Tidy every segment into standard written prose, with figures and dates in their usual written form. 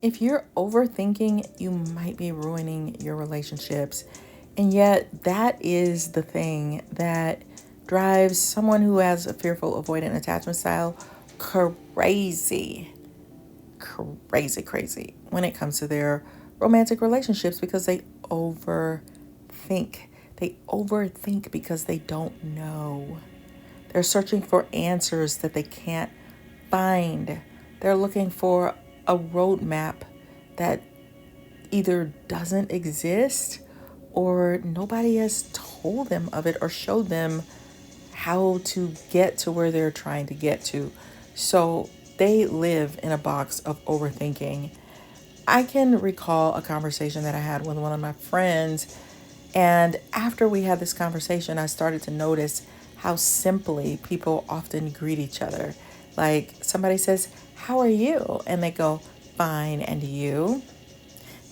If you're overthinking, you might be ruining your relationships. And yet, that is the thing that drives someone who has a fearful avoidant attachment style crazy, crazy when it comes to their romantic relationships because they overthink. They overthink because they don't know. They're searching for answers that they can't find. They're looking for a roadmap that either doesn't exist or nobody has told them of it or showed them how to get to where they're trying to get to. So they live in a box of overthinking. I can recall a conversation that I had with one of my friends, and after we had this conversation, I started to notice how simply people often greet each other. Like somebody says, "How are you?" And they go, "Fine, and you?"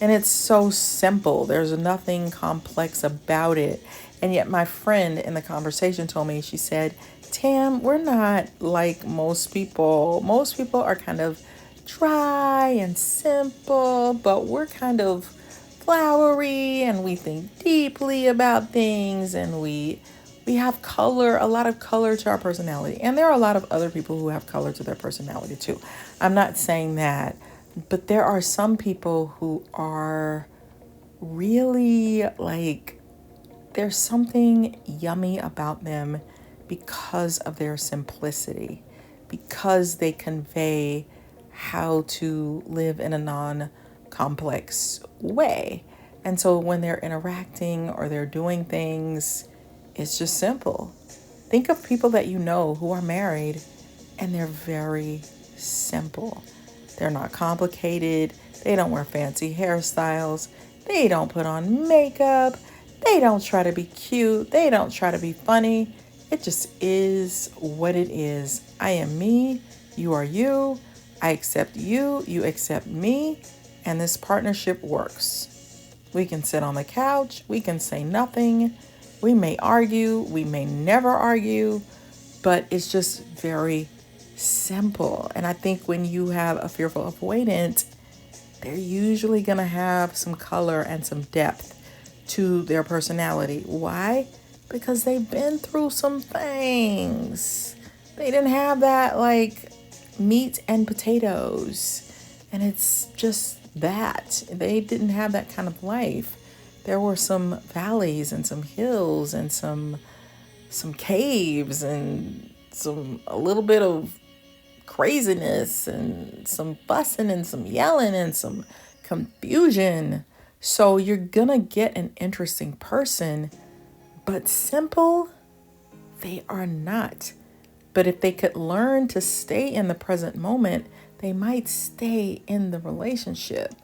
And it's so simple. There's nothing complex about it. And yet, my friend in the conversation told me, she said, "Tam, we're not like most people. Most people are kind of dry and simple, but we're kind of flowery and we think deeply about things and we have color, a lot of color to our personality." And there are a lot of other people who have color to their personality too. I'm not saying that, but there are some people who are really like, there's something yummy about them because of their simplicity, because they convey how to live in a non complex way. And so when they're interacting or they're doing things, it's just simple. Think of people that you know who are married and they're very simple. They're not complicated. They don't wear fancy hairstyles. They don't put on makeup. They don't try to be cute. They don't try to be funny. It just is what it is. I am me. You are you. I accept you. You accept me. And this partnership works. We can sit on the couch. We can say nothing. We may argue. We may never argue. But it's just very simple. And I think when you have a fearful avoidant, they're usually going to have some color and some depth to their personality. Why? Because they've been through some things. They didn't have that like meat and potatoes. And it's just that. They didn't have that kind of life. There were some valleys and some hills and some caves and some a little bit of craziness and some fussing and some yelling and some confusion. So you're gonna get an interesting person, but simple, they are not. But if they could learn to stay in the present moment, they might stay in the relationship.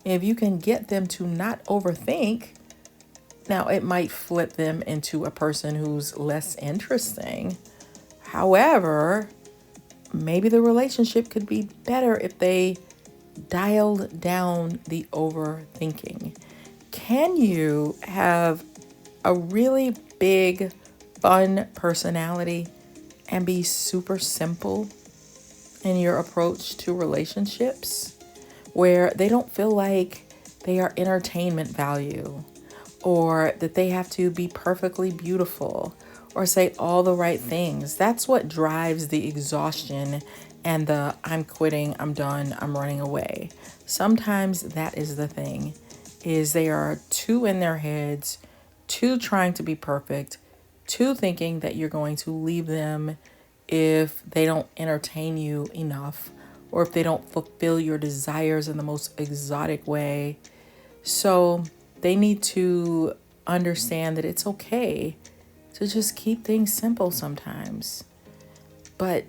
If you can get them to not overthink, now it might flip them into a person who's less interesting. However, maybe the relationship could be better if they dialed down the overthinking. Can you have a really big, fun personality and be super simple in your approach to relationships where they don't feel like they are entertainment value or that they have to be perfectly beautiful or say all the right things? That's what drives the exhaustion and the "I'm quitting, I'm done, I'm running away." Sometimes that is the thing, is they are too in their heads, too trying to be perfect, too thinking that you're going to leave them if they don't entertain you enough or if they don't fulfill your desires in the most exotic way. So they need to understand that it's okay to just keep things simple sometimes. But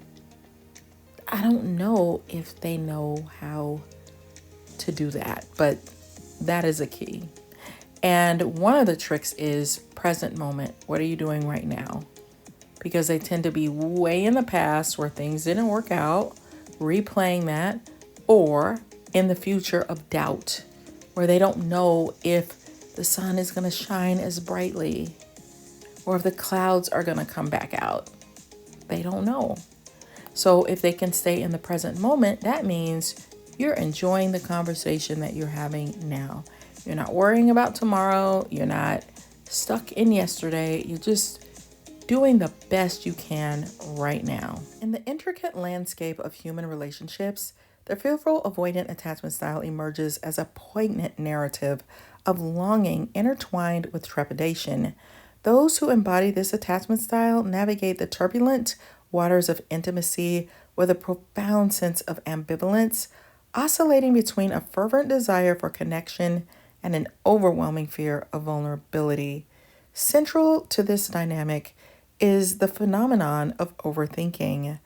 I don't know if they know how to do that, but that is a key. And one of the tricks is present moment. What are you doing right now? Because they tend to be way in the past where things didn't work out, replaying that, or in the future of doubt, where they don't know if the sun is going to shine as brightly or if the clouds are going to come back out. They don't know. So if they can stay in the present moment, that means You're enjoying the conversation that you're having now. You're not worrying about tomorrow. You're not stuck in yesterday. You're just doing the best you can right now. In the intricate landscape of human relationships, the fearful avoidant attachment style emerges as a poignant narrative of longing intertwined with trepidation. Those who embody this attachment style navigate the turbulent waters of intimacy with a profound sense of ambivalence, oscillating between a fervent desire for connection and an overwhelming fear of vulnerability. Central to this dynamic is the phenomenon of overthinking,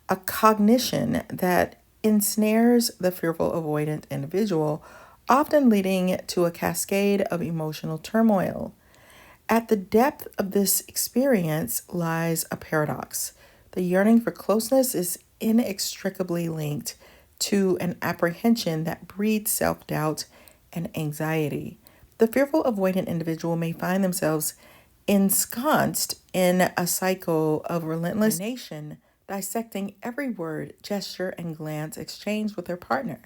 a cognition that ensnares the fearful avoidant individual, often leading to a cascade of emotional turmoil. At the depth of this experience lies a paradox. The yearning for closeness is inextricably linked to an apprehension that breeds self doubt and anxiety. The fearful avoidant individual may find themselves ensconced in a cycle of relentless nation, dissecting every word, gesture, and glance exchanged with their partner.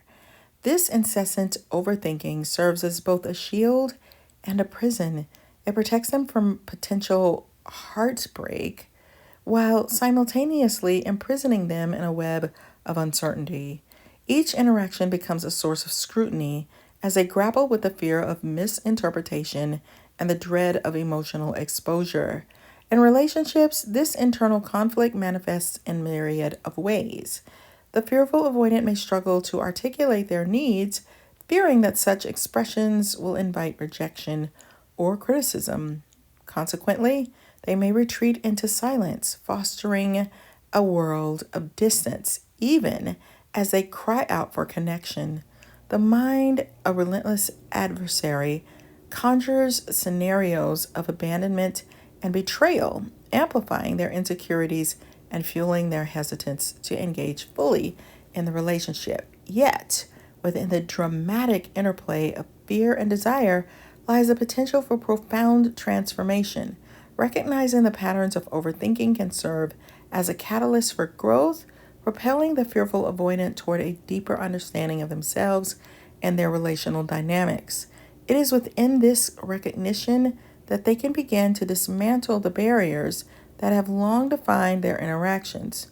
This incessant overthinking serves as both a shield and a prison. It protects them from potential heartbreak while simultaneously imprisoning them in a web of uncertainty. Each interaction becomes a source of scrutiny as they grapple with the fear of misinterpretation and the dread of emotional exposure. In relationships, this internal conflict manifests in myriad of ways. The fearful avoidant may struggle to articulate their needs, fearing that such expressions will invite rejection or criticism. Consequently, they may retreat into silence, fostering a world of distance, even as they cry out for connection. The mind, a relentless adversary, conjures scenarios of abandonment and betrayal, amplifying their insecurities and fueling their hesitance to engage fully in the relationship. Yet, within the dramatic interplay of fear and desire lies the potential for profound transformation. Recognizing the patterns of overthinking can serve as a catalyst for growth, propelling the fearful avoidant toward a deeper understanding of themselves and their relational dynamics. It is within this recognition that they can begin to dismantle the barriers that have long defined their interactions.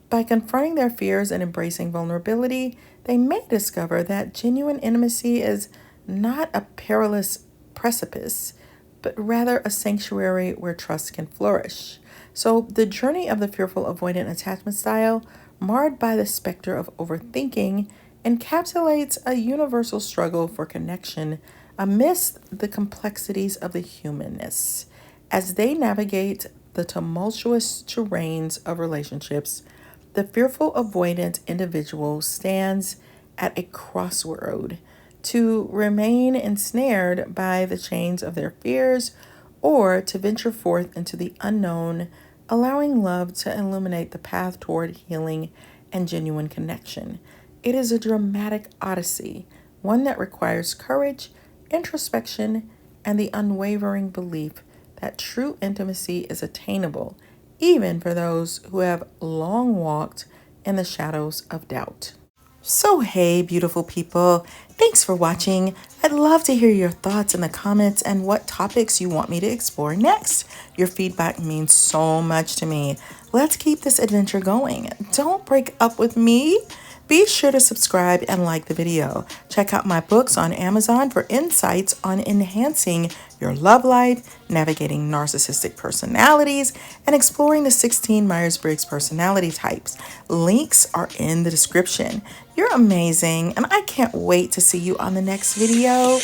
By confronting their fears and embracing vulnerability, they may discover that genuine intimacy is not a perilous precipice, but rather a sanctuary where trust can flourish. So, the journey of the fearful avoidant attachment style, marred by the specter of overthinking, encapsulates a universal struggle for connection amidst the complexities of the humanness. As they navigate the tumultuous terrains of relationships, the fearful avoidant individual stands at a crossroad to remain ensnared by the chains of their fears or to venture forth into the unknown, allowing love to illuminate the path toward healing and genuine connection. It is a dramatic odyssey, one that requires courage, introspection, and the unwavering belief that true intimacy is attainable, even for those who have long walked in the shadows of doubt. So, hey, beautiful people, thanks for watching. I'd love to hear your thoughts in the comments and what topics you want me to explore next. Your feedback means so much to me. Let's keep this adventure going. Don't break up with me. Be sure to subscribe and like the video. Check out my books on Amazon for insights on enhancing your love life, navigating narcissistic personalities, and exploring the 16 Myers-Briggs personality types. Links are in the description. You're amazing, and I can't wait to see you on the next video.